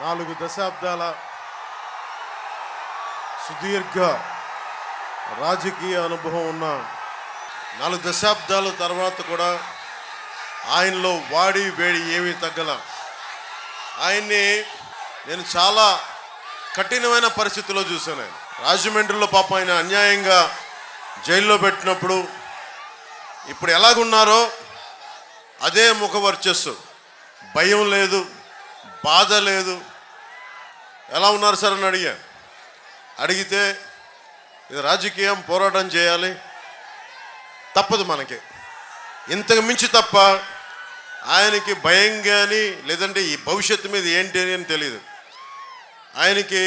4 దశాబ్దాల సుదీర్ఘ రాజకీయ అనుభవం ఉన్న 4 దశాబ్దాల తర్వాత కూడా ఆయనలో వాడి వేడి ఏమీ తగ్గల. ఆయన్ని నేను చాలా కఠినమైన పరిస్థితుల్లో చూశాను. రాజమండ్రిలో పాపం ఆయన అన్యాయంగా జైల్లో పెట్టినప్పుడు ఇప్పుడు ఎలాగున్నారో అదే ముఖ వర్చస్సు, భయం లేదు, బాధ లేదు. ఎలా ఉన్నారు సార్ అని అడిగితే ఇది రాజకీయం, పోరాటం చేయాలి, తప్పదు మనకి, ఇంతకు మించి తప్ప ఆయనకి భయం కానీ లేదంటే ఈ భవిష్యత్తు మీద ఏంటి అని తెలియదు. ఆయనకి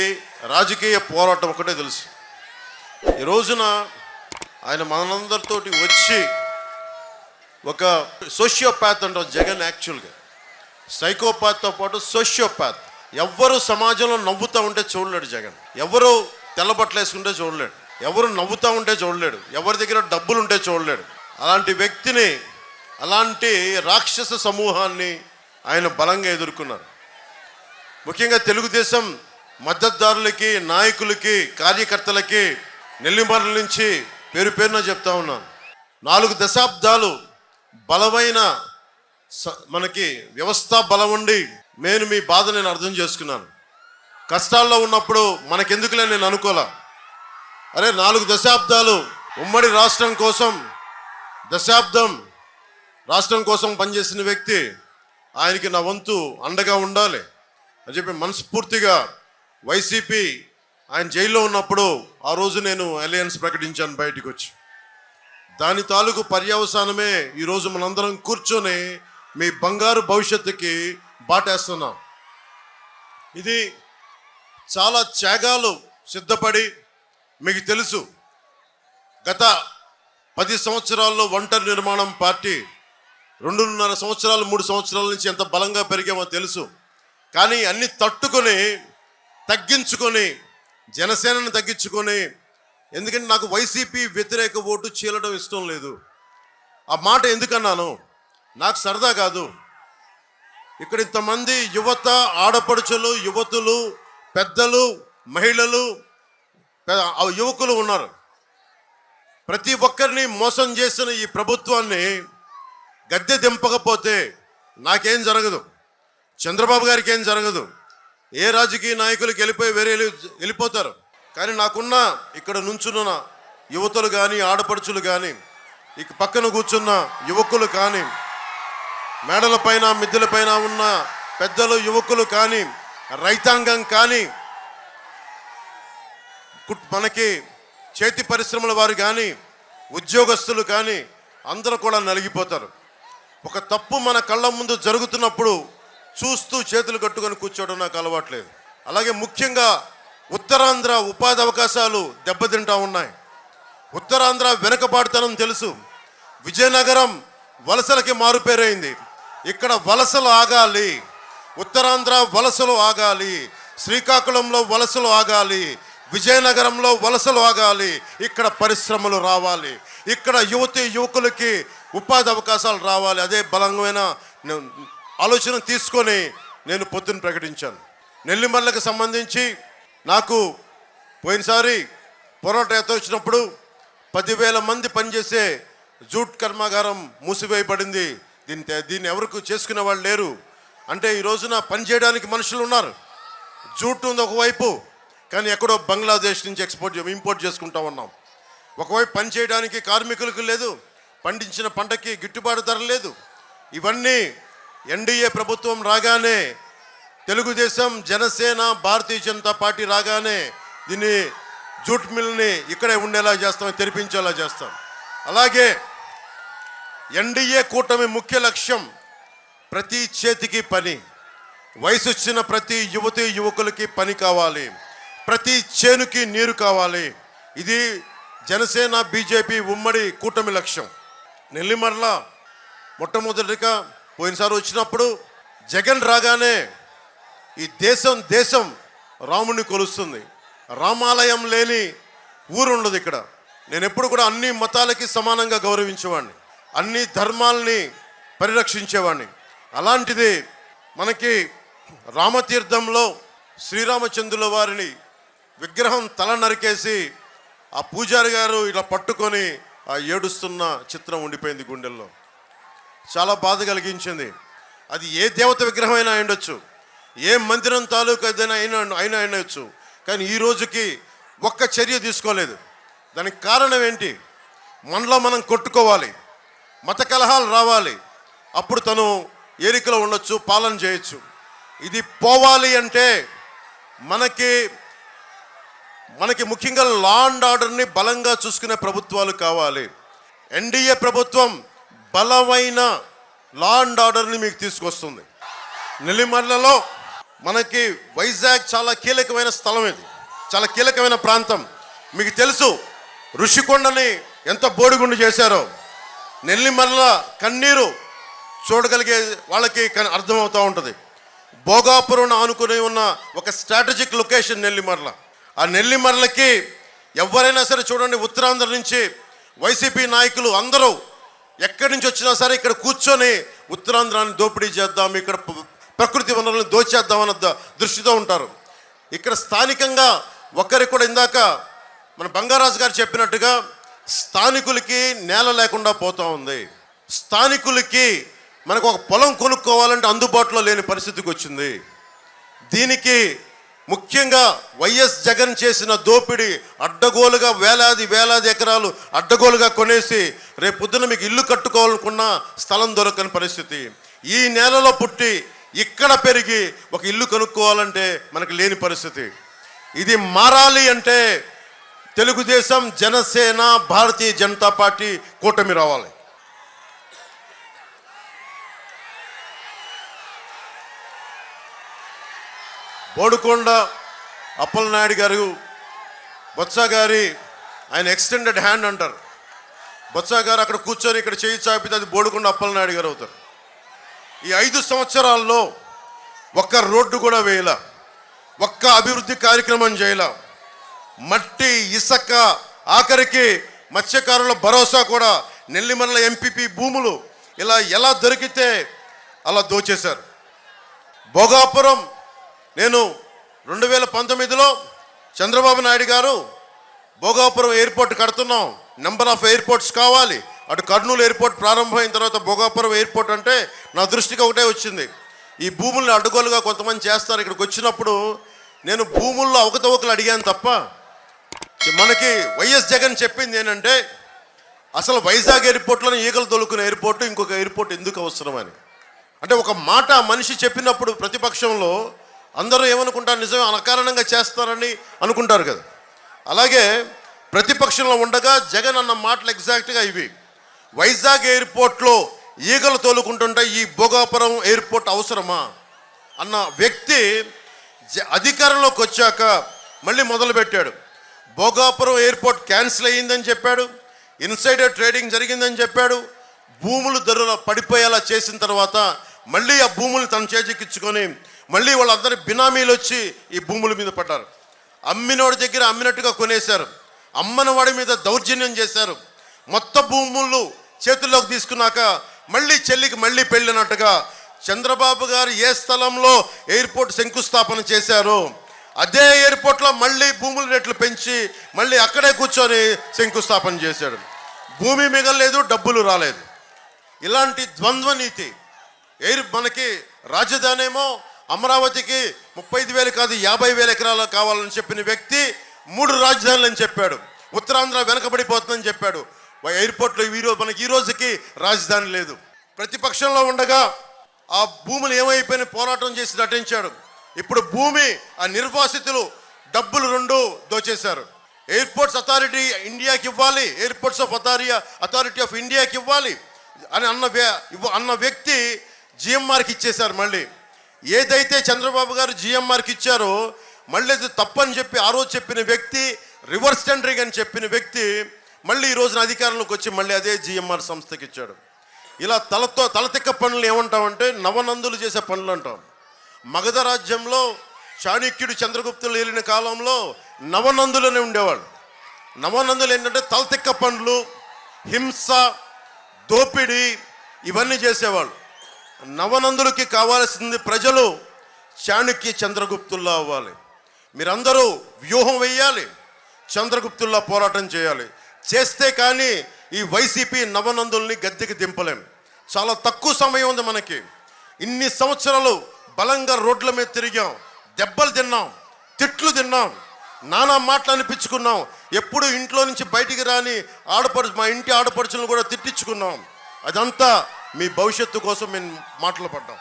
రాజకీయ పోరాటం ఒకటే తెలుసు. ఈ రోజున ఆయన మనందరితోటి వచ్చి ఒక సోషియోపాత్ అంటారు జగన్. యాక్చువల్గా సైకోపాత్తో పాటు సోషియోపాత్. ఎవ్వరు సమాజంలో నవ్వుతూ ఉంటే చూడలేడు జగన్. ఎవరు తెల్లబట్టలు వేసుకుంటే చూడలేడు, ఎవరు నవ్వుతూ ఉంటే చూడలేడు, ఎవరి దగ్గర డబ్బులు ఉంటే చూడలేడు. అలాంటి వ్యక్తిని, అలాంటి రాక్షస సమూహాన్ని ఆయన బలంగా ఎదుర్కొన్నారు. ముఖ్యంగా తెలుగుదేశం మద్దతుదారులకి, నాయకులకి, కార్యకర్తలకి నెల్లిమర్ల నుంచి పేరు పేరున చెప్తా ఉన్నాను. 4 దశాబ్దాలు బలమైన మనకి వ్యవస్థ బలం ఉండి నేను మీ బాధ నేను అర్థం చేసుకున్నాను. కష్టాల్లో ఉన్నప్పుడు మనకెందుకులే నేను అనుకోలే. అరే 4 దశాబ్దాలు ఉమ్మడి రాష్ట్రం కోసం, దశాబ్దం రాష్ట్రం కోసం పనిచేసిన వ్యక్తి, ఆయనకి నా వంతు అండగా ఉండాలి అని చెప్పి మనస్ఫూర్తిగా వైసీపీ ఆయన జైల్లో ఉన్నప్పుడు ఆ రోజు నేను అలయన్స్ ప్రకటించాను బయటకు వచ్చి. దాని తాలూకు పర్యవసానమే ఈరోజు మనందరం కూర్చొని మీ బంగారు భవిష్యత్తుకి బాటేస్తున్నాం. ఇది చాలా త్యాగాలు సిద్ధపడి, మీకు తెలుసు గత 10 సంవత్సరాల్లో ఒంటరి నిర్మాణం పార్టీ 2.5 సంవత్సరాలు 3 సంవత్సరాల నుంచి ఎంత బలంగా పెరిగామో తెలుసు. కానీ అన్ని తట్టుకొని, తగ్గించుకొని, జనసేనను తగ్గించుకొని, ఎందుకంటే నాకు వైసీపీ వ్యతిరేక ఓటు చీలడం ఇష్టం లేదు. ఆ మాట ఎందుకన్నాను, నాకు సరదా కాదు. ఇక్కడ ఇంతమంది యువత, ఆడపడుచులు, యువతులు, పెద్దలు, మహిళలు, యువకులు ఉన్నారు. ప్రతి ఒక్కరిని మోసం చేసిన ఈ ప్రభుత్వాన్ని గద్దె దింపకపోతే నాకేం జరగదు, చంద్రబాబు గారికి ఏం జరగదు, ఏ రాజకీయ నాయకులకి వెళ్ళిపోతారు. కానీ నాకున్న ఇక్కడ నుంచున్న యువతులు కానీ, ఆడపడుచులు కానీ, ఇక పక్కన కూర్చున్న యువకులు కానీ, మేడల పైన మిద్దెల పైన ఉన్న పెద్దలు, యువకులు కానీ, రైతాంగం కానీ, మనకి చేతి పరిశ్రమల వారు కానీ, ఉద్యోగస్తులు కానీ అందరూ కూడా నలిగిపోతారు. ఒక తప్పు మన కళ్ళ ముందు జరుగుతున్నప్పుడు చూస్తూ చేతులు కట్టుకొని కూర్చోవడం నాకు అలవాట్లేదు. అలాగే ముఖ్యంగా ఉత్తరాంధ్ర ఉపాధి అవకాశాలు దెబ్బతింటా ఉన్నాయి. ఉత్తరాంధ్ర వెనుకబాటుతనం తెలుసు. విజయనగరం వలసలకి మారుపేరైంది. ఇక్కడ వలసలు ఆగాలి, ఉత్తరాంధ్ర వలసలు ఆగాలి, శ్రీకాకుళంలో వలసలు ఆగాలి, విజయనగరంలో వలసలు ఆగాలి, ఇక్కడ పరిశ్రమలు రావాలి, ఇక్కడ యువకులకి ఉపాధి అవకాశాలు రావాలి. అదే బలమైన ఆలోచన తీసుకొని నేను పొద్దున్న ప్రకటించాను. నెల్లిమర్లకు సంబంధించి నాకు పోయినసారి పోరాట యాత్ర వచ్చినప్పుడు 10,000 మంది పనిచేసే జూట్ కర్మాగారం మూసివేయబడింది. దీన్ని ఎవరికి చేసుకునే వాళ్ళు లేరు. అంటే ఈ రోజున పనిచేయడానికి మనుషులు ఉన్నారు. జూట్ ఉంది ఒకవైపు, కానీ ఎక్కడో బంగ్లాదేశ్ నుంచి ఇంపోర్ట్ చేసుకుంటా ఉన్నాం. ఒకవైపు పనిచేయడానికి కార్మికులకు లేదు, పండించిన పంటకి గిట్టుబాటు ధర లేదు. ఇవన్నీ ఎన్డీఏ ప్రభుత్వం రాగానే, తెలుగుదేశం, జనసేన, భారతీయ జనతా పార్టీ రాగానే దీన్ని జూట్ మిల్ని ఇక్కడే ఉండేలా చేస్తాం, తెరిపించేలా చేస్తాం. అలాగే ఎన్డీఏ కూటమి ముఖ్య లక్ష్యం ప్రతి చేతికి పని, వయసు వచ్చిన ప్రతి యువతి యువకులకి పని కావాలి, ప్రతి చేనుకి నీరు కావాలి. ఇది జనసేన బీజేపీ ఉమ్మడి కూటమి లక్ష్యం. నెల్లిమర్ల మొట్టమొదటిగా పోయినసారి వచ్చినప్పుడు జగన్ రాగానే ఈ దేశం రాముడిని కొలుస్తుంది. రామాలయం లేని ఊరు ఉండదు ఇక్కడ. నేను ఎప్పుడు కూడా అన్ని మతాలకి సమానంగా గౌరవించేవాడిని, అన్ని ధర్మాలని పరిరక్షించేవాడిని. అలాంటిది మనకి రామతీర్థంలో శ్రీరామచంద్రుల వారిని విగ్రహం తల నరికేసి ఆ పూజారి గారు ఇలా పట్టుకొని ఆ ఏడుస్తున్న చిత్రం ఉండిపోయింది గుండెల్లో. చాలా బాధ కలిగించింది. అది ఏ దేవత విగ్రహం అయినా ఉండొచ్చు, ఏ మందిరం తాలూకు ఏదైనా అయినా ఉండొచ్చు, కానీ ఈ రోజుకి ఒక్క చర్య తీసుకోలేదు. దానికి కారణం ఏంటి? మనలో మనం కొట్టుకోవాలి, మత కలహాలు రావాలి, అప్పుడు తను ఏరికలో ఉండొచ్చు, పాలన చేయొచ్చు. ఇది పోవాలి అంటే మనకి ముఖ్యంగా లా అండ్ ఆర్డర్ని బలంగా చూసుకునే ప్రభుత్వాలు కావాలి. ఎన్డీఏ ప్రభుత్వం బలమైన లా అండ్ ఆర్డర్ని మీకు తీసుకొస్తుంది. నెల్లిమర్లలో మనకి వైజాగ్ చాలా కీలకమైన స్థలం, ఇది చాలా కీలకమైన ప్రాంతం. మీకు తెలుసు ఋషికొండని ఎంత బోడిగుండు చేశారో. నెల్లిమర్ల కన్నీరు చూడగలిగే వాళ్ళకి అర్థమవుతూ ఉంటుంది. భోగాపురం ఆనుకుని ఉన్న ఒక స్ట్రాటజిక్ లొకేషన్ నెల్లిమర్ల. ఆ నెల్లిమర్లకి ఎవరైనా సరే చూడండి, ఉత్తరాంధ్ర నుంచి వైసీపీ నాయకులు అందరూ ఎక్కడి నుంచి వచ్చినా సరే ఇక్కడ కూర్చొని ఉత్తరాంధ్రాన్ని దోపిడీ చేద్దాం, ఇక్కడ ప్రకృతి వనరులను దోచేద్దామన్న దృష్టితో ఉంటారు. ఇక్కడ స్థానికంగా ఒకరికి కూడా ఇందాక మన బంగారాజు గారు చెప్పినట్టుగా స్థానికులకి నేల లేకుండా పోతూ ఉంది. స్థానికులకి మనకు ఒక పొలం కొనుక్కోవాలంటే అందుబాటులో లేని పరిస్థితికి వచ్చింది. దీనికి ముఖ్యంగా వైఎస్ జగన్ చేసిన దోపిడీ, అడ్డగోలుగా వేలాది ఎకరాలు అడ్డగోలుగా కొనేసి రేపు పొద్దున మీకు ఇల్లు కట్టుకోవాలనుకున్న స్థలం దొరకని పరిస్థితి. ఈ నేలలో పుట్టి ఇక్కడ పెరిగి ఒక ఇల్లు కొనుక్కోవాలంటే మనకు లేని పరిస్థితి. ఇది మారాలి అంటే తెలుగుదేశం, జనసేన, భారతీయ జనతా పార్టీ కూటమి రావాలి. బోడుకొండ అప్పలనాయుడు గారు, బొత్స గారి ఆయన ఎక్స్టెండెడ్ హ్యాండ్ అంటారు. బొత్స గారు అక్కడ కూర్చొని ఇక్కడ చేయి చాపితే అది బోడుకొండ అప్పలనాయుడు గారు అవుతారు. ఈ 5 సంవత్సరాల్లో ఒక్క రోడ్డు కూడా వేయలా, ఒక్క అభివృద్ధి కార్యక్రమం చేయలా. మట్టి, ఇసుక, ఆఖరికి మత్స్యకారుల భరోసా కూడా, నెల్లిమర్ల ఎంపీపీ భూములు ఇలా ఎలా దొరికితే అలా దోచేశారు. భోగాపురం నేను 2019లో చంద్రబాబు నాయుడు గారు భోగాపురం ఎయిర్పోర్ట్ కడుతున్నాం, నెంబర్ ఆఫ్ ఎయిర్పోర్ట్స్ కావాలి, అటు కర్నూలు ఎయిర్పోర్ట్ ప్రారంభమైన తర్వాత భోగాపురం ఎయిర్పోర్ట్ అంటే నా దృష్టికి ఒకటే వచ్చింది, ఈ భూముల్ని అడ్డుగోలుగా కొంతమంది చేస్తారు. ఇక్కడికి వచ్చినప్పుడు నేను భూముల్లో అవకతవకలు అడిగాను తప్ప, మనకి వైఎస్ జగన్ చెప్పింది ఏంటంటే అసలు వైజాగ్ ఎయిర్పోర్ట్లోనే ఈగలు తొలుకునే ఎయిర్పోర్టు ఇంకొక ఎయిర్పోర్ట్ ఎందుకు అవసరమని. అంటే ఒక మాట మనిషి చెప్పినప్పుడు ప్రతిపక్షంలో అందరూ ఏమనుకుంటారు, నిజమే అనకారణంగా చేస్తారని అనుకుంటారు కదా. అలాగే ప్రతిపక్షంలో ఉండగా జగన్ అన్న మాటలు ఎగ్జాక్ట్గా ఇవి. వైజాగ్ ఎయిర్పోర్ట్లో ఈగలు తోలుకుంటుంటే ఈ భోగాపురం ఎయిర్పోర్ట్ అవసరమా అన్న వ్యక్తి అధికారంలోకి వచ్చాక మళ్ళీ మొదలుపెట్టాడు. భోగాపురం ఎయిర్పోర్ట్ క్యాన్సిల్ అయ్యిందని చెప్పాడు, ఇన్సైడర్ ట్రేడింగ్ జరిగిందని చెప్పాడు. భూములు ధరలు పడిపోయేలా చేసిన తర్వాత మళ్ళీ ఆ భూములు తన చేజిక్కించుకొని మళ్ళీ వాళ్ళందరి బినామీలు వచ్చి ఈ భూముల మీద పడ్డారు. అమ్మినోడి దగ్గర అమ్మినట్టుగా కొనేశారు, అమ్మని వాడి మీద దౌర్జన్యం చేశారు. మొత్తం భూములు చేతుల్లోకి తీసుకున్నాక మళ్ళీ చెల్లికి మళ్ళీ పెళ్ళినట్టుగా చంద్రబాబు గారు ఏ స్థలంలో ఎయిర్పోర్ట్ శంకుస్థాపన చేశారో అదే ఎయిర్పోర్ట్లో మళ్ళీ భూముల రేట్లు పెంచి మళ్ళీ అక్కడే కూర్చొని శంకుస్థాపన చేశాడు. భూమి మిగలలేదు, డబ్బులు రాలేదు. ఇలాంటి ద్వంద్వ నీతి. మనకి రాజధాని ఏమో అమరావతికి 35,000 కాదు 50,000 ఎకరాలు కావాలని చెప్పిన వ్యక్తి 3 రాజధానులు అని చెప్పాడు. ఉత్తరాంధ్ర వెనకబడిపోతుందని చెప్పాడు. ఎయిర్పోర్ట్లో మనకి ఈ రోజుకి రాజధాని లేదు. ప్రతిపక్షంలో ఉండగా ఆ భూములు ఏమైపోయిన పోరాటం చేసి నటించాడు. ఇప్పుడు భూమి ఆ నిర్వాసితులు డబ్బులు 2 దోచేశారు. ఎయిర్పోర్ట్స్ అథారిటీ ఇండియాకి ఇవ్వాలి, ఎయిర్పోర్ట్స్ ఆఫ్ అథారిటీ ఆఫ్ ఇండియాకి ఇవ్వాలి అని అన్న వ్యక్తి జిఎంఆర్కి ఇచ్చేశారు. మళ్ళీ ఏదైతే చంద్రబాబు గారు జిఎంఆర్కి ఇచ్చారో మళ్ళీ అది తప్పని చెప్పి ఆ రోజు చెప్పిన వ్యక్తి, రివర్స్ టెండరింగ్ అని చెప్పిన వ్యక్తి మళ్ళీ ఈ రోజున అధికారంలోకి వచ్చి మళ్ళీ అదే జిఎంఆర్ సంస్థకి ఇచ్చాడు. ఇలా తలతిక్క పనులు ఏమంటామంటే నవనందులు చేసే పనులు అంటాం. మగధ రాజ్యంలో చాణక్యుడు, చంద్రగుప్తులు ఏలిన కాలంలో నవనందులనే ఉండేవాళ్ళు. నవనందులు ఏంటంటే తలతిక్క పనులు, హింస, దోపిడీ ఇవన్నీ చేసేవాళ్ళు. నవనందులకి కావాల్సింది ప్రజలు చాణక్య చంద్రగుప్తుల్లా అవ్వాలి. మీరందరూ వ్యూహం వేయాలి, చంద్రగుప్తుల్లా పోరాటం చేయాలి. చేస్తే కానీ ఈ వైసీపీ నవనందుల్ని గద్దెకి దింపలేం. చాలా తక్కువ సమయం ఉంది మనకి. ఇన్ని సంవత్సరాలు బలంగా రోడ్ల మీద తిరిగాం, దెబ్బలు తిన్నాం, తిట్లు తిన్నాం, నానా మాటలు అనిపించుకున్నాం. ఎప్పుడు ఇంట్లో నుంచి బయటికి రాని మా ఇంటి ఆడపడుచులను కూడా తిట్టించుకున్నాం. అదంతా మీ భవిష్యత్తు కోసం మేము మాటలు పడ్డాం.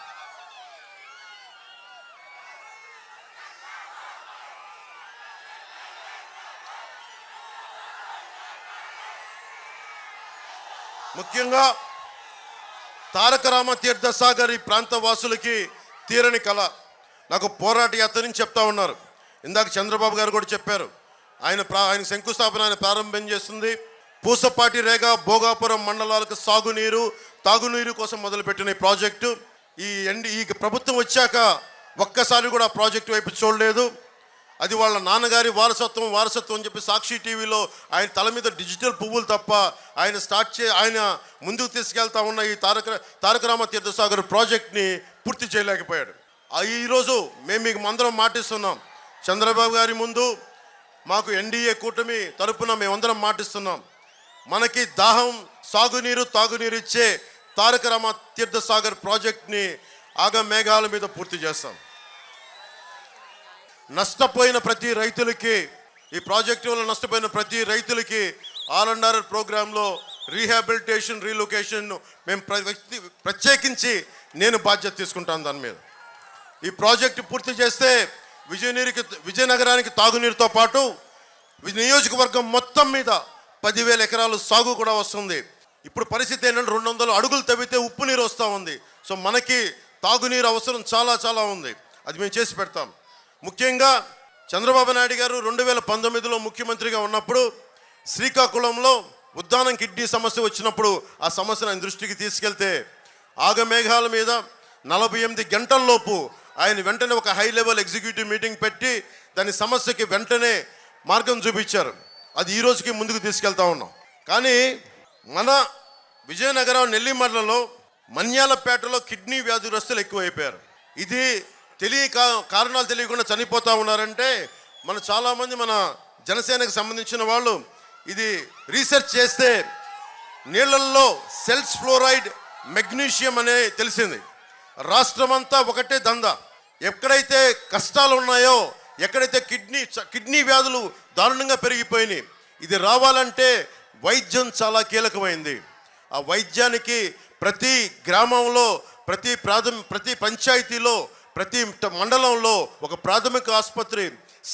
ముఖ్యంగా తారక రామతీర్థ సాగర్ ఈ ప్రాంత వాసులకి తీరని కళ. నాకు పోరాట యాత్ర నుంచి చెప్తా ఉన్నారు. ఇందాక చంద్రబాబు గారు కూడా చెప్పారు. ఆయన శంకుస్థాపన ఆయన ప్రారంభం చేస్తుంది. పూసపాటి రేగ భోగాపురం మండలాలకు సాగునీరు తాగునీరు కోసం మొదలుపెట్టిన ఈ ప్రాజెక్టు ఈ ప్రభుత్వం వచ్చాక ఒక్కసారి కూడా ప్రాజెక్టు వైపు చూడలేదు. అది వాళ్ళ నాన్నగారి వారసత్వం అని చెప్పి సాక్షి టీవీలో ఆయన తల మీద డిజిటల్ పువ్వులు తప్ప ఆయన ముందుకు తీసుకెళ్తా ఉన్న ఈ తారక రామతీర్థ సాగర్ ప్రాజెక్ట్ని పూర్తి చేయలేకపోయాడు. ఈరోజు మేము మీకు అందరం మాటిస్తున్నాం. చంద్రబాబు గారి ముందు మాకు ఎన్డీఏ కూటమి తరపున మేమందరం మాటిస్తున్నాం. మనకి దాహం సాగునీరు తాగునీరు ఇచ్చే తారక రామతీర్థ సాగర్ ప్రాజెక్ట్ని ఆగమేఘాల మీద పూర్తి చేస్తాం. నష్టపోయిన ప్రతి రైతులకి ఈ ప్రాజెక్టు వల్ల నష్టపోయిన ప్రతి రైతులకి R&R ప్రోగ్రాంలో రీహాబిలిటేషన్ రీలొకేషన్ మేము ప్రత్యేకించి నేను బాధ్యత తీసుకుంటాను. దాని మీద ఈ ప్రాజెక్టు పూర్తి చేస్తే విజయనగరానికి తాగునీరుతో పాటు నియోజకవర్గం మొత్తం మీద 10,000 ఎకరాలు సాగు కూడా వస్తుంది. ఇప్పుడు పరిస్థితి ఏంటంటే 200 అడుగులు తవ్వితే ఉప్పు నీరు వస్తూ ఉంది. సో మనకి తాగునీరు అవసరం చాలా చాలా ఉంది. అది మేము చేసి పెడతాం. ముఖ్యంగా చంద్రబాబు నాయుడు గారు 2019లో ముఖ్యమంత్రిగా ఉన్నప్పుడు శ్రీకాకుళంలో ఉద్దానం కిడ్నీ సమస్య వచ్చినప్పుడు ఆ సమస్యను ఆయన దృష్టికి తీసుకెళ్తే ఆగమేఘాల మీద 48 గంటల్లోపు ఆయన వెంటనే ఒక హై లెవెల్ ఎగ్జిక్యూటివ్ మీటింగ్ పెట్టి దాని సమస్యకి వెంటనే మార్గం చూపించారు. అది ఈ రోజుకి ముందుకు తీసుకెళ్తా ఉన్నాం. కానీ మన విజయనగరం నెల్లిమర్లలో మన్యాలపేటలో కిడ్నీ వ్యాధిగ్రస్తులు ఎక్కువైపోయారు. ఇది కారణాలు తెలియకుండా చనిపోతూ ఉన్నారంటే చాలామంది మన జనసేనకు సంబంధించిన వాళ్ళు ఇది రీసెర్చ్ చేస్తే నీళ్ళల్లో సెల్స్ ఫ్లోరైడ్ మెగ్నీషియం అనే తెలిసింది. రాష్ట్రమంతా ఒకటే దందా. ఎక్కడైతే కష్టాలు ఉన్నాయో, ఎక్కడైతే కిడ్నీ వ్యాధులు దారుణంగా పెరిగిపోయినాయి, ఇది రావాలంటే వైద్యం చాలా కీలకమైంది. ఆ వైద్యానికి ప్రతి గ్రామంలో ప్రతి పంచాయతీలో ప్రతి మండలంలో ఒక ప్రాథమిక ఆసుపత్రి,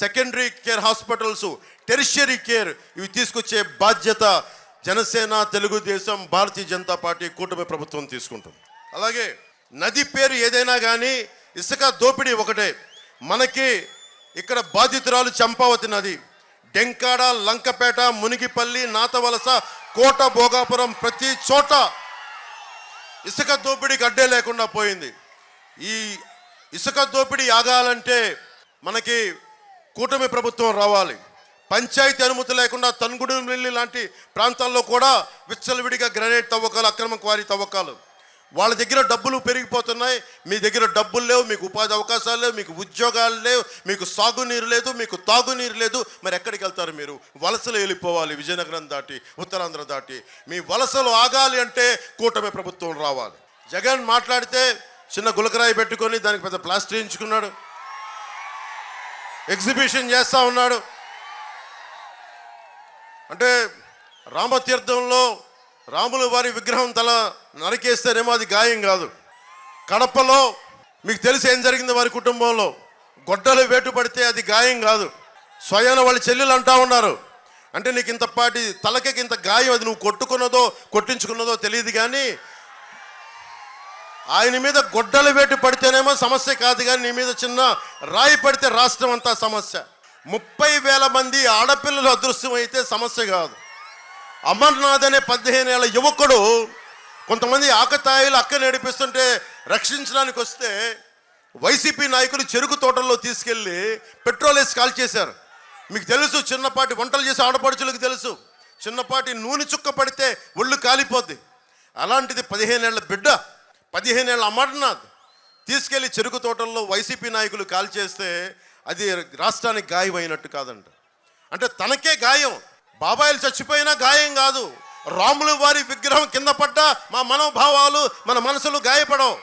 secondary care hospitals, tertiary care ఇవి తీసుకొచ్చే బాధ్యత జనసేన, తెలుగుదేశం, భారతీయ జనతా పార్టీ కూటమి ప్రభుత్వం తీసుకుంటుంది. అలాగే నది పేరు ఏదైనా కానీ ఇసుక దోపిడీ ఒకటే. మనకి ఇక్కడ బాధితురాలు చంపావతి నది, డెంకాడ, లంకపేట, మునిగిపల్లి, నాతవలస, కోట, భోగాపురం ప్రతి చోట ఇసుక దోపిడీకి అడ్డే లేకుండా పోయింది. ఈ ఇసుక దోపిడీ ఆగాలంటే మనకి కూటమి ప్రభుత్వం రావాలి. పంచాయతీ అనుమతి లేకుండా తన్గుడుమిల్లి లాంటి ప్రాంతాల్లో కూడా విచ్చలవిడిగా గ్రానైట్ తవ్వకాలు, అక్రమ క్వారీ తవ్వకాలు. వాళ్ళ దగ్గర డబ్బులు పెరిగిపోతున్నాయి, మీ దగ్గర డబ్బులు లేవు, మీకు ఉపాధి అవకాశాలు లేవు, మీకు ఉద్యోగాలు లేవు, మీకు సాగునీరు లేదు, మీకు తాగునీరు లేదు. మరి ఎక్కడికి వెళ్తారు మీరు? వలసలు వెళ్ళిపోవాలి. విజయనగరం దాటి ఉత్తరాంధ్ర దాటి మీ వలసలు ఆగాలి అంటే కూటమి ప్రభుత్వం రావాలి. జగన్ మాట్లాడితే చిన్న గులకరాయి పెట్టుకొని దానికి పెద్ద ప్లాస్టర్ వేయించుకున్నాడు, ఎగ్జిబిషన్ చేస్తూ ఉన్నాడు. అంటే రామతీర్థంలో రాముల వారి విగ్రహం తల నరికేస్తేనేమో అది గాయం కాదు. కడపలో మీకు తెలిసి ఏం జరిగింది వారి కుటుంబంలో, గొడ్డలు వేటు పడితే అది గాయం కాదు. స్వయాన వాళ్ళ చెల్లెలు అంటా ఉన్నారు, అంటే నీకు ఇంతపాటి తలకి ఇంత గాయం, అది నువ్వు కొట్టుకున్నదో కొట్టించుకున్నదో తెలియదు, కానీ ఆయన మీద గొడ్డలు వేటు పడితేనేమో సమస్య కాదు, కానీ నీ మీద చిన్న రాయి పడితే రాష్ట్రం అంతా సమస్య. 30,000 మంది ఆడపిల్లలు అదృశ్యం అయితే సమస్య కాదు. అమర్నాథ్ అనే 15 ఏళ్ల యువకుడు కొంతమంది ఆకతాయిలు అక్క నడిపిస్తుంటే రక్షించడానికి వస్తే వైసీపీ నాయకులు చెరుకు తోటల్లో తీసుకెళ్ళి పెట్రోల్ వేసి కాల్ చేశారు. మీకు తెలుసు, చిన్నపాటి వంటలు చేసే ఆడపడుచులకు తెలుసు, చిన్నపాటి నూనె చుక్క పడితే ఒళ్ళు కాలిపోద్ది. అలాంటిది 15 ఏళ్ల బిడ్డ, 15 ఏళ్ల అమర్నాథ్ తీసుకెళ్లి చెరుకు తోటల్లో వైసీపీ నాయకులు కాల్చేస్తే అది రాష్ట్రానికి గాయం అయినట్టు కాదంట. అంటే తనకే గాయం, బాబాయిలు చచ్చిపోయినా గాయం కాదు. రాములు వారి విగ్రహం కింద పడ్డా మా మనోభావాలు, మన మనసులు గాయపడవు.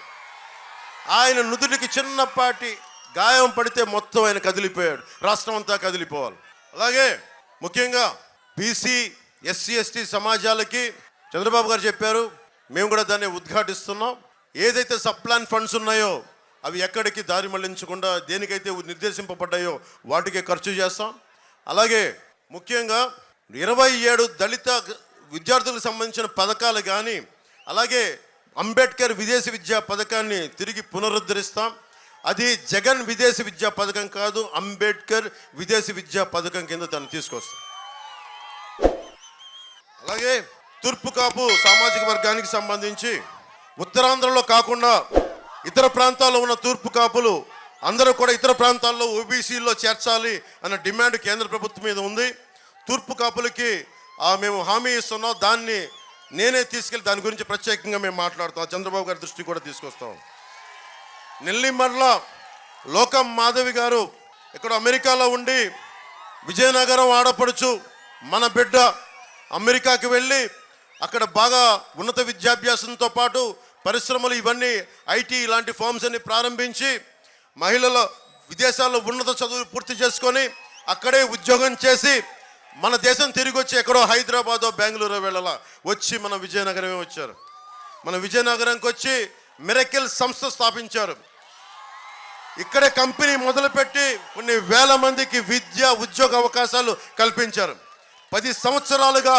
ఆయన నుదుటికి చిన్నపాటి గాయం పడితే మొత్తం ఆయన కదిలిపోయాడు, రాష్ట్రం అంతా కదిలిపోవాలి. అలాగే ముఖ్యంగా బీసీ ఎస్సీ ఎస్టీ సమాజాలకి చంద్రబాబు గారు చెప్పారు, మేము కూడా దాన్ని ఉద్ఘాటిస్తున్నాం. ఏదైతే సబ్ ప్లాన్ ఫండ్స్ ఉన్నాయో అవి ఎక్కడికి దారి మళ్లించకుండా దేనికైతే నిర్దేశింపబడ్డాయో వాటికే ఖర్చు చేస్తాం. అలాగే ముఖ్యంగా 27 దళిత విద్యార్థులకు సంబంధించిన పథకాలు కానీ, అలాగే అంబేద్కర్ విదేశీ విద్యా పథకాన్ని తిరిగి పునరుద్ధరిస్తాం. అది జగన్ విదేశీ విద్యా పథకం కాదు, అంబేద్కర్ విదేశీ విద్యా పథకం కింద దాన్ని తీసుకొస్తాం. అలాగే తూర్పు కాపు సామాజిక వర్గానికి సంబంధించి ఉత్తరాంధ్రలో కాకుండా ఇతర ప్రాంతాల్లో ఉన్న తూర్పు కాపులు అందరూ కూడా ఇతర ప్రాంతాల్లో ఓబీసీల్లో చేర్చాలి అన్న డిమాండ్ కేంద్ర ప్రభుత్వం మీద ఉంది. తూర్పు కాపులకి మేము హామీ ఇస్తున్నాం. దాన్ని నేనే తీసుకెళ్ళి దాని గురించి ప్రత్యేకంగా మేము మాట్లాడుతాం. చంద్రబాబు గారి దృష్టి కూడా తీసుకొస్తాం. నెల్లిమర్ల లోకం మాధవి గారు ఇక్కడ అమెరికాలో ఉండి విజయనగరం ఆడపడుచు మన బిడ్డ అమెరికాకి వెళ్ళి అక్కడ బాగా ఉన్నత విద్యాభ్యాసంతో పాటు పరిశ్రమలు ఇవన్నీ ఐటీ ఇలాంటి ఫార్మ్స్ అన్ని ప్రారంభించి మహిళల విదేశాల్లో ఉన్నత చదువులు పూర్తి చేసుకొని అక్కడే ఉద్యోగం చేసి మన దేశం తిరిగి వచ్చి ఎక్కడో హైదరాబాదో బెంగళూరు వెళ్ళాల వచ్చి మన విజయనగరమే వచ్చారు. మన విజయనగరంకి వచ్చి మిరకిల్ సంస్థ స్థాపించారు. ఇక్కడే కంపెనీ మొదలుపెట్టి కొన్ని వేల మందికి విద్య ఉద్యోగ అవకాశాలు కల్పించారు. 10 సంవత్సరాలుగా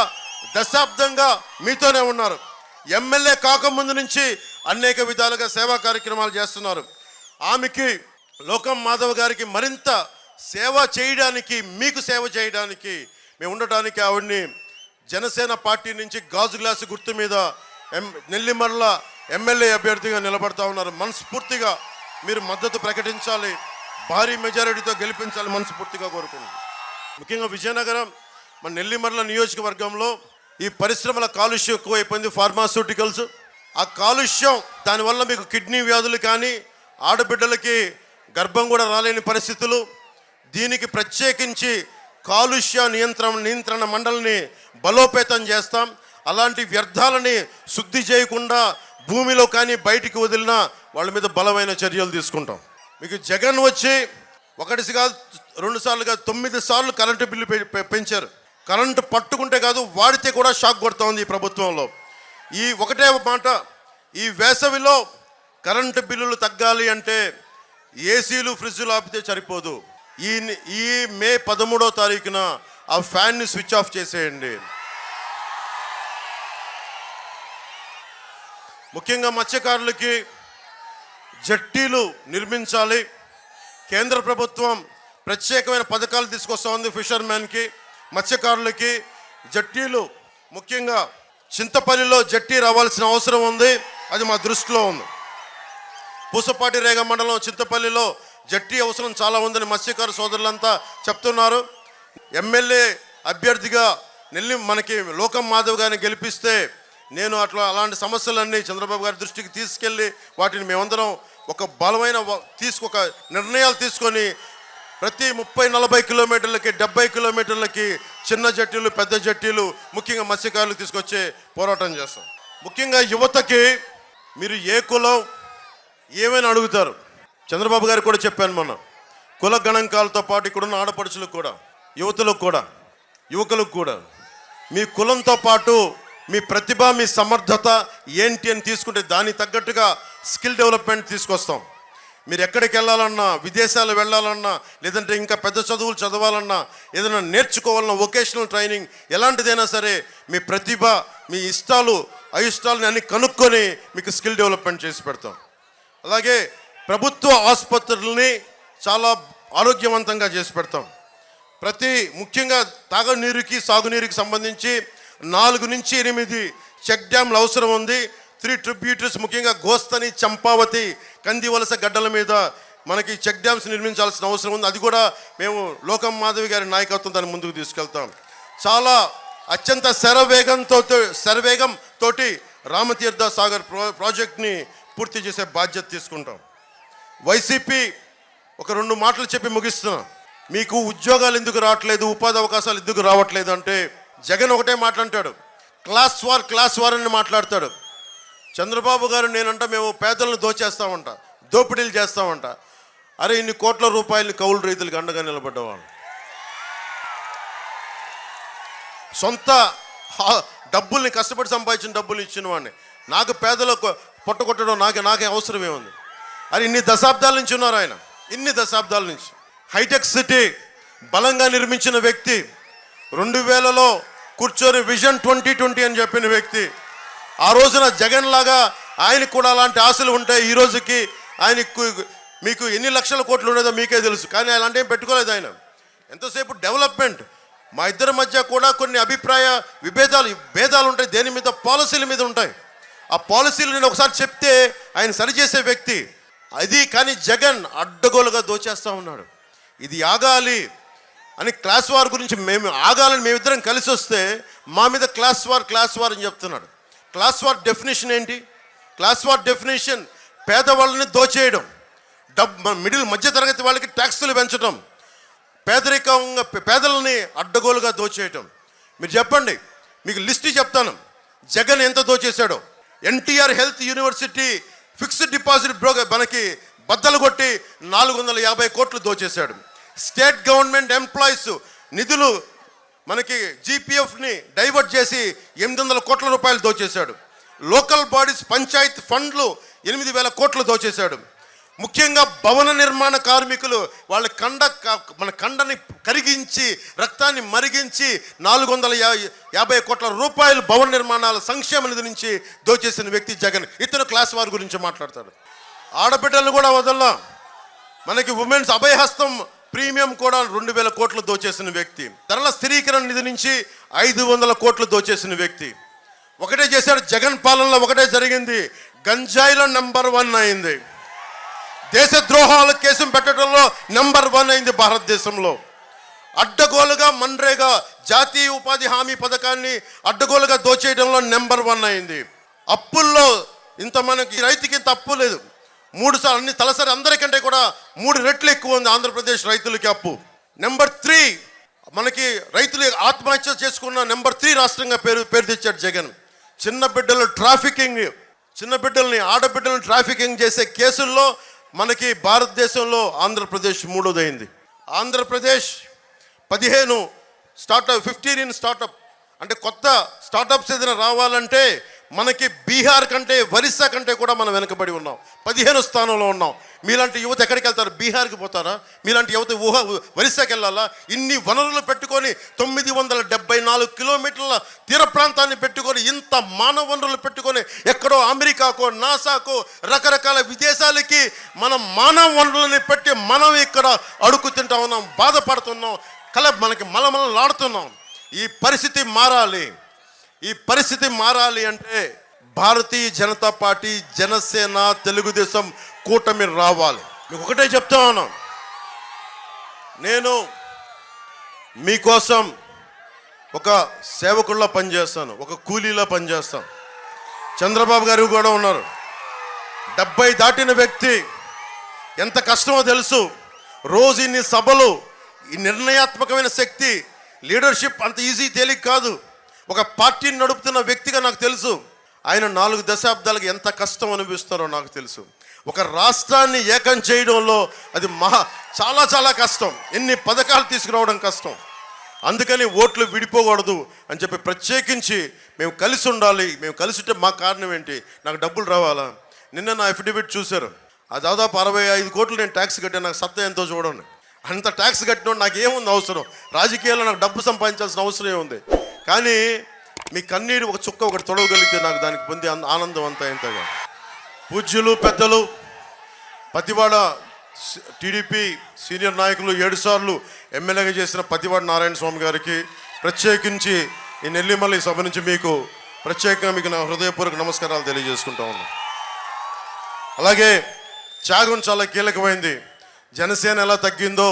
దశాబ్దంగా మీతోనే ఉన్నారు. ఎమ్మెల్యే కాకముందు నుంచి అనేక విధాలుగా సేవా కార్యక్రమాలు చేస్తున్నారు. ఆమెకి లోకం మాధవ్ గారికి మరింత సేవ చేయడానికి, మీకు సేవ చేయడానికి, మేము ఉండటానికి ఆవిడ్ని జనసేన పార్టీ నుంచి గాజు గ్లాసు గుర్తు మీద నెల్లిమర్ల ఎమ్మెల్యే అభ్యర్థిగా నిలబడతా ఉన్నారు. మనస్ఫూర్తిగా మీరు మద్దతు ప్రకటించాలి, భారీ మెజారిటీతో గెలిపించాలి మనస్ఫూర్తిగా కోరుకుంటున్నాను. ముఖ్యంగా విజయనగరం మన నెల్లిమర్ల నియోజకవర్గంలో ఈ పరిశ్రమల కాలుష్యం ఎక్కువైపోయింది, ఫార్మాస్యూటికల్స్. ఆ కాలుష్యం దానివల్ల మీకు కిడ్నీ వ్యాధులు కానీ ఆడబిడ్డలకి గర్భం కూడా రాలేని పరిస్థితులు. దీనికి ప్రత్యేకించి కాలుష్య నియంత్రణ మండలిని బలోపేతం చేస్తాం. అలాంటి వ్యర్థాలని శుద్ధి చేయకుండా భూమిలో కానీ బయటికి వదిలినా వాళ్ళ మీద బలమైన చర్యలు తీసుకుంటాం. మీకు జగన్ వచ్చి 1 కాదు 2 సార్లు కాదు 9 సార్లు కరెంటు బిల్లు పెంచారు. కరెంటు పట్టుకుంటే కాదు వాడితే కూడా షాక్ కొడుతూ ఉంది ఈ ప్రభుత్వంలో. ఈ ఒకటే మాట, ఈ వేసవిలో కరెంటు బిల్లులు తగ్గాలి అంటే ఏసీలు ఫ్రిడ్జ్లు ఆపితే సరిపోదు. ఈ మే 13వ తారీఖున ఆ ఫ్యాన్ని స్విచ్ ఆఫ్ చేసేయండి. ముఖ్యంగా మత్స్యకారులకి జట్టీలు నిర్మించాలి. కేంద్ర ప్రభుత్వం ప్రత్యేకమైన పథకాలు తీసుకొస్తా ఉంది. ఫిషర్మెన్కి, మత్స్యకారులకి జట్టీలు, ముఖ్యంగా చింతపల్లిలో జట్టీ రావాల్సిన అవసరం ఉంది. అది మా దృష్టిలో ఉంది. పూసపాటి రేగ మండలం చింతపల్లిలో జట్టీ అవసరం చాలా ఉందని మత్స్యకారు సోదరులంతా చెప్తున్నారు. ఎమ్మెల్యే అభ్యర్థిగా మనకి లోకం మాధవ్ గారిని గెలిపిస్తే నేను అలాంటి సమస్యలన్నీ చంద్రబాబు గారి దృష్టికి తీసుకెళ్ళి వాటిని మేమందరం ఒక బలమైన ఒక నిర్ణయాలు తీసుకొని ప్రతి 30-40 కిలోమీటర్లకి 70 కిలోమీటర్లకి చిన్న జట్టీలు, పెద్ద జట్టీలు, ముఖ్యంగా మత్స్యకారులు తీసుకొచ్చే పోరాటం చేస్తాం. ముఖ్యంగా యువతకి మీరు ఏ కులం ఏమైనా అడుగుతారు. చంద్రబాబు గారు కూడా చెప్పాను మొన్న, కుల గణాంకాలతో పాటు ఇక్కడున్న ఆడపడుచులకు కూడా, యువకులకు కూడా మీ కులంతో పాటు మీ ప్రతిభ, మీ సమర్థత ఏంటి అని తీసుకుంటే దానికి తగ్గట్టుగా స్కిల్ డెవలప్మెంట్ తీసుకొస్తాం. మీరు ఎక్కడికి వెళ్ళాలన్నా, విదేశాలు వెళ్ళాలన్నా, లేదంటే ఇంకా పెద్ద చదువులు చదవాలన్నా, ఏదైనా నేర్చుకోవాలన్నా, వొకేషనల్ ట్రైనింగ్ ఎలాంటిదైనా సరే మీ ప్రతిభ, మీ ఇష్టాలు అయిష్టాలని అన్ని కనుక్కొని మీకు స్కిల్ డెవలప్మెంట్ చేసి పెడతాం. అలాగే ప్రభుత్వ ఆసుపత్రుల్ని చాలా ఆరోగ్యవంతంగా చేసి పెడతాం. ముఖ్యంగా తాగునీరుకి సాగునీరుకి సంబంధించి 4 నుంచి 8 చెక్ డ్యామ్లు అవసరం ఉంది. 3 ట్రిబ్యూటరీస్, ముఖ్యంగా గోస్తని, చంపావతి, కందివలస గడ్డల మీద మనకి చెక్ డ్యామ్స్ నిర్మించాల్సిన అవసరం ఉంది. అది కూడా మేము లోకం మాధవి గారి నాయకత్వం దాన్ని ముందుకు తీసుకెళ్తాం. చాలా అత్యంత శరవేగంతో రామతీర్థ సాగర్ ప్రాజెక్ట్ని పూర్తి చేసే బాధ్యత తీసుకుంటాం. వైసీపీ ఒక 2 మాటలు చెప్పి ముగిస్తున్నా. మీకు ఉద్యోగాలు ఎందుకు రావట్లేదు, ఉపాధి అవకాశాలు ఎందుకు రావట్లేదు అంటే జగన్ ఒకటే మాట్లాడతాడు, క్లాస్ వార్ అని మాట్లాడతాడు. చంద్రబాబు గారు నేనంట మేము పేదలను దోచేస్తామంట, దోపిడీలు చేస్తామంట. అరే ఇన్ని కోట్ల రూపాయలని కౌలు రైతులకు అండగా నిలబడ్డవాళ్ళు, సొంత డబ్బుల్ని కష్టపడి సంపాదించిన డబ్బులు ఇచ్చిన వాడిని నాకు పేదలకు పొట్టగొట్టడం నాకే అవసరమే ఉంది. అది ఇన్ని దశాబ్దాల నుంచి ఉన్నారు ఆయన, ఇన్ని దశాబ్దాల నుంచి. హైటెక్ సిటీ బలంగా నిర్మించిన వ్యక్తి, 2000లో కూర్చొని విజన్ 2020 అని చెప్పిన వ్యక్తి. ఆ రోజున జగన్ లాగా ఆయనకు కూడా అలాంటి ఆశలు ఉంటాయి. ఈ రోజుకి ఆయనకు మీకు ఎన్ని లక్షల కోట్లు ఉండేదో మీకే తెలుసు, కానీ అలాంటి ఏం పెట్టుకోలేదు ఆయన. ఎంతసేపు డెవలప్మెంట్. మా ఇద్దరి మధ్య కూడా కొన్ని అభిప్రాయ భేదాలు ఉంటాయి, దేని మీద, పాలసీల మీద ఉంటాయి. ఆ పాలసీలు నేను ఒకసారి చెప్తే ఆయన సరిచేసే వ్యక్తి అది. కానీ జగన్ అడ్డగోలుగా దోచేస్తూ ఉన్నాడు. ఇది ఆగాలి అని క్లాస్ వార్ గురించి ఆగాలని మేమిద్దరం కలిసి వస్తే మా మీద క్లాస్ వార్ అని చెప్తున్నాడు. క్లాస్ వార్ డెఫినేషన్ ఏంటి? క్లాస్ వార్ డెఫినేషన్ పేదవాళ్ళని దోచేయడం, మధ్య తరగతి వాళ్ళకి ట్యాక్సులు పెంచడం, పేదలని అడ్డగోలుగా దోచేయటం. మీరు చెప్పండి, మీకు లిస్ట్ చెప్తాను జగన్ ఎంత దోచేశాడో. NTR health university fixed deposit మనకి బద్దలు కొట్టి 450 కోట్లు దోచేశాడు. స్టేట్ గవర్నమెంట్ ఎంప్లాయీస్ నిధులు మనకి జీపీఎఫ్ని డైవర్ట్ చేసి 800 కోట్ల రూపాయలు దోచేశాడు. లోకల్ బాడీస్ పంచాయత్ ఫండ్లు 8000 కోట్లు దోచేశాడు. ముఖ్యంగా భవన నిర్మాణ కార్మికులు వాళ్ళ మన కండని కరిగించి రక్తాన్ని మరిగించి 450 కోట్ల రూపాయలు భవన నిర్మాణాల సంక్షేమ నిధి నుంచి దోచేసిన వ్యక్తి జగన్. ఇతను క్లాస్ వార్ గురించి మాట్లాడతాడు. ఆడబిడ్డలను కూడా వదల్లా, మనకి ఉమెన్స్ అభయహస్తం ప్రీమియం కూడా 2000 కోట్లు దోచేసిన వ్యక్తి. ధరల స్థిరీకరణ నిధి నుంచి 500 కోట్లు దోచేసిన వ్యక్తి. ఒకటే చేశాడు జగన్ పాలనలో, ఒకటే జరిగింది, గంజాయిలో నెంబర్ 1 అయింది. దేశద్రోహాల కేసు పెట్టడంలో నెంబర్ 1 అయింది భారతదేశంలో. అడ్డగోలుగా మన్రేగా జాతీయ ఉపాధి హామీ పథకాన్ని అడ్డగోలుగా దోచేయడంలో నెంబర్ 1 అయింది. అప్పుల్లో ఇంత మనకి రైతుకి ఇంత అప్పు లేదు, 3 సార్లు అన్ని తలసరి అందరికంటే కూడా 3 రెట్లు ఎక్కువ ఉంది ఆంధ్రప్రదేశ్ రైతులకి అప్పు. నెంబర్ 3 మనకి రైతులు ఆత్మహత్య చేసుకున్న నెంబర్ 3 రాష్ట్రంగా పేరు తెచ్చాడు జగన్. చిన్న బిడ్డల్ని ఆడబిడ్డలను ట్రాఫికింగ్ చేసే కేసుల్లో మనకి భారతదేశంలో ఆంధ్రప్రదేశ్ 3వ అయింది. ఆంధ్రప్రదేశ్ 15 స్టార్టప్ అంటే కొత్త స్టార్టప్స్ ఏదైనా రావాలంటే మనకి బీహార్ కంటే ఒరిస్సా కంటే కూడా మనం వెనకబడి ఉన్నాం. 15 స్థానంలో ఉన్నాం. మీలాంటి యువత ఎక్కడికి వెళ్తారు? బీహార్కి పోతారా? మీలాంటి యువత ఒరిస్సాకి వెళ్ళాలా? ఇన్ని వనరులు పెట్టుకొని 974 కిలోమీటర్ల తీర ప్రాంతాన్ని పెట్టుకొని, ఇంత మానవ వనరులు పెట్టుకొని ఎక్కడో అమెరికాకో నాసాకో రకరకాల విదేశాలకి మనం మానవ వనరులని పెట్టి మనం ఇక్కడ అడుగు తింటా ఉన్నాం, బాధపడుతున్నాం, మనకి మలమలాడుతున్నాం. ఈ పరిస్థితి మారాలి అంటే భారతీయ జనతా పార్టీ, జనసేన, తెలుగుదేశం కూటమి రావాలి. మీకు ఒకటే చెప్తా ఉన్నాం, నేను మీకోసం ఒక సేవకుల్లా పనిచేస్తాను, ఒక కూలీలా పనిచేస్తాను. చంద్రబాబు గారు కూడా ఉన్నారు, 70 దాటిన వ్యక్తి, ఎంత కష్టమో తెలుసు. రోజు ఇన్ని సభలు, ఈ నిర్ణయాత్మకమైన శక్తి, లీడర్షిప్ అంత ఈజీ తేలిక కాదు. ఒక పార్టీని నడుపుతున్న వ్యక్తిగా నాకు తెలుసు. ఆయన 4 దశాబ్దాలకు ఎంత కష్టం అనిపిస్తారో నాకు తెలుసు. ఒక రాష్ట్రాన్ని ఏకం చేయడంలో అది చాలా కష్టం. ఎన్ని పథకాలు తీసుకురావడం కష్టం. అందుకని ఓట్లు విడిపోకూడదు అని చెప్పి ప్రత్యేకించి మేము కలిసి ఉండాలి. మేము కలిసి ఉంటే మా కారణం ఏంటి? నాకు డబ్బులు రావాలా? నిన్న నా అఫిడవిట్ చూశారు, ఆ దాదాపు 65 కోట్లు నేను ట్యాక్స్ కట్టాను. నాకు సత్తా ఎంతో చూడండి. అంత ట్యాక్స్ కట్టినోడు నాకు ఏముంది అవసరం? రాజకీయాల్లో నాకు డబ్బు సంపాదించాల్సిన అవసరం ఏముంది? కానీ మీ కన్నీరు ఒక చుక్క ఒకటి తొడవగలిగితే నాకు దానికి పొందే ఆనందం అంతా ఎంతగా. పూజ్యులు పెద్దలు, పతివాడ టీడీపీ సీనియర్ నాయకులు, 7 సార్లు ఎమ్మెల్యేగా చేసిన పతివాడ నారాయణ స్వామి గారికి ప్రత్యేకించి ఈ నెల్లిమల్లి సభ నుంచి మీకు ప్రత్యేకంగా మీకు నా హృదయపూర్వక నమస్కారాలు తెలియజేసుకుంటా ఉన్నాను. అలాగే త్యాగం చాలా కీలకమైంది. జనసేన ఎలా తగ్గిందో,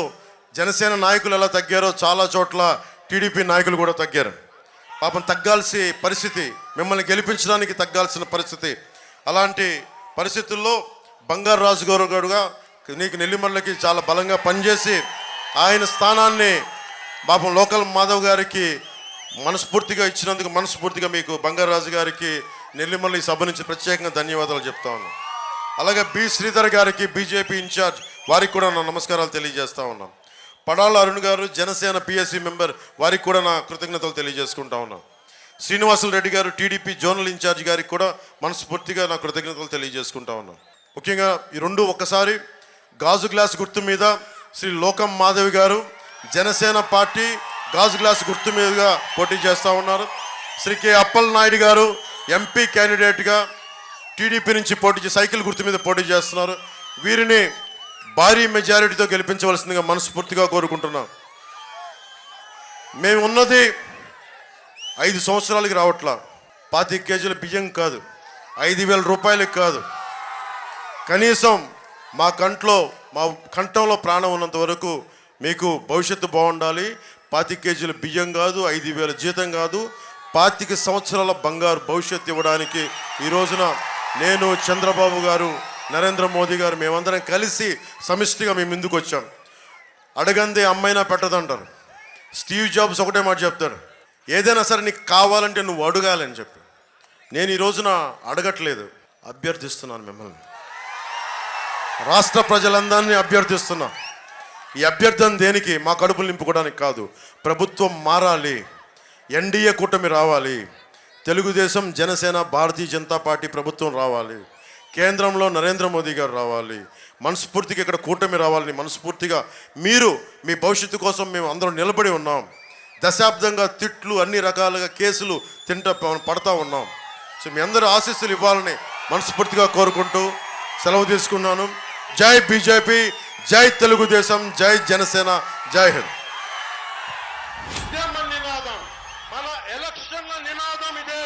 జనసేన నాయకులు ఎలా తగ్గారో చాలా చోట్ల టీడీపీ నాయకులు కూడా తగ్గారు. పాపం తగ్గాల్సి పరిస్థితి, మిమ్మల్ని గెలిపించడానికి తగ్గాల్సిన పరిస్థితి. అలాంటి పరిస్థితుల్లో బంగారు రాజు గారుగా నీకు నెల్లిమర్లకి చాలా బలంగా పనిచేసి ఆయన స్థానాన్ని పాపం లోకల్ మాధవ్ గారికి మనస్ఫూర్తిగా ఇచ్చినందుకు మనస్ఫూర్తిగా మీకు బంగారాజు గారికి నెల్లిమర్ల ఈ సభ నుంచి ప్రత్యేకంగా ధన్యవాదాలు చెప్తా ఉన్నాను. అలాగే బి శ్రీధర్ గారికి బీజేపీ ఇన్ఛార్జ్ వారికి కూడా నా నమస్కారాలు తెలియజేస్తా ఉన్నాను. పడాల అరుణ్ గారు జనసేన పిఎస్సి మెంబర్ వారికి కూడా నా కృతజ్ఞతలు తెలియజేసుకుంటా ఉన్నాను. శ్రీనివాసులు రెడ్డి గారు టీడీపీ జోనల్ ఇన్ఛార్జ్ గారికి కూడా మనస్ఫూర్తిగా నా కృతజ్ఞతలు తెలియజేసుకుంటా ఉన్నాను. ముఖ్యంగా ఈ రెండు ఒక్కసారి గాజు గ్లాస్ గుర్తు మీద శ్రీ లోకం మాధవి గారు జనసేన పార్టీ గాజు గ్లాస్ గుర్తు మీదుగా పోటీ చేస్తూ ఉన్నారు. శ్రీ కె అప్పల్ నాయుడు గారు ఎంపీ క్యాండిడేట్గా టీడీపీ నుంచి పోటీ చేసి సైకిల్ గుర్తు మీద పోటీ చేస్తున్నారు. వీరిని భారీ మెజారిటీతో గెలిపించవలసిందిగా మనస్ఫూర్తిగా కోరుకుంటున్నాం. మేము ఉన్నది 5 సంవత్సరాలకి రావట్లా. 25 కేజీల బియ్యం కాదు, 5,000 రూపాయలకి కాదు, కనీసం మా కంఠంలో ప్రాణం ఉన్నంత వరకు మీకు భవిష్యత్తు బాగుండాలి. 25 కేజీల బియ్యం కాదు, 5,000 జీతం కాదు, 25 సంవత్సరాల బంగారు భవిష్యత్తు ఇవ్వడానికి ఈ రోజున నేను, చంద్రబాబు గారు, నరేంద్ర మోదీ గారు మేమందరం కలిసి సమిష్టిగా మేము ముందుకు వచ్చాం. అడగందే అమ్మైనా పెట్టదంటారు. స్టీవ్ జాబ్స్ ఒకటే మాట చెప్తారు, ఏదైనా సరే నీకు కావాలంటే నువ్వు అడగాలని చెప్పి. నేను ఈ రోజున అడగట్లేదు, అభ్యర్థిస్తున్నాను మిమ్మల్ని, రాష్ట్ర ప్రజలందరినీ అభ్యర్థిస్తున్నా. ఈ అభ్యర్థన దేనికి? మా కడుపులు నింపుకోవడానికి కాదు. ప్రభుత్వం మారాలి, ఎన్డీఏ కూటమి రావాలి, తెలుగుదేశం జనసేన భారతీయ జనతా పార్టీ ప్రభుత్వం రావాలి, కేంద్రంలో నరేంద్ర మోదీ గారు రావాలి, మనస్ఫూర్తిగా ఇక్కడ కూటమి రావాలని మనస్ఫూర్తిగా మీరు మీ భవిష్యత్తు కోసం మేము అందరం నిలబడి ఉన్నాం. దశాబ్దంగా తిట్లు అన్ని రకాలుగా కేసులు పడతా ఉన్నాం. సో మీ అందరూ ఆశీస్సులు ఇవ్వాలని మనస్ఫూర్తిగా కోరుకుంటూ సెలవు తీసుకున్నాను. జై బీజేపీ, జై తెలుగుదేశం, జై జనసేన, జై హింద్. నినాదం మన ఎలక్షన్ల నినాదం ఇదే.